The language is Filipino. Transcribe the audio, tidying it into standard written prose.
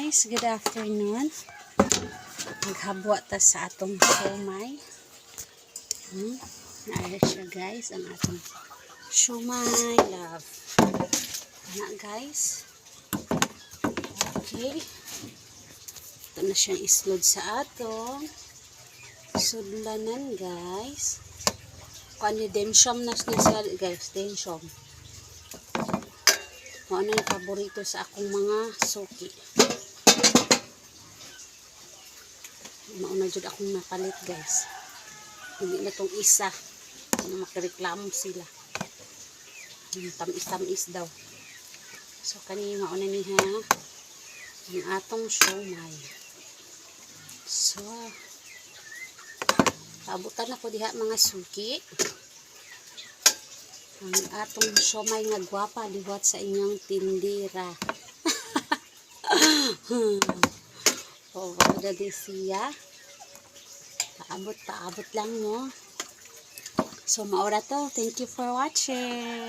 guys, good afternoon. Maghabwa ta sa atong siomay. Naayos siya guys, ang atong siomay love. Anak guys. Okay. Ito na siyang islod sa atong sudlanan guys. Kung ano demsyom na siya guys, demsyom. Kung ano yung paborito sa akong mga suki. Mauna dyan akong napalit guys. Hindi na itong isa. Ano makireklamo sila. Tamis-tamis daw. So kanina mauna niya ang atong siomay. So paabutan ako diha mga suki. Ang atong siomay nga gwapa liwat sa inyong tindira. Oh, wala din siya. Paabot lang mo. So maura to. Thank you for watching.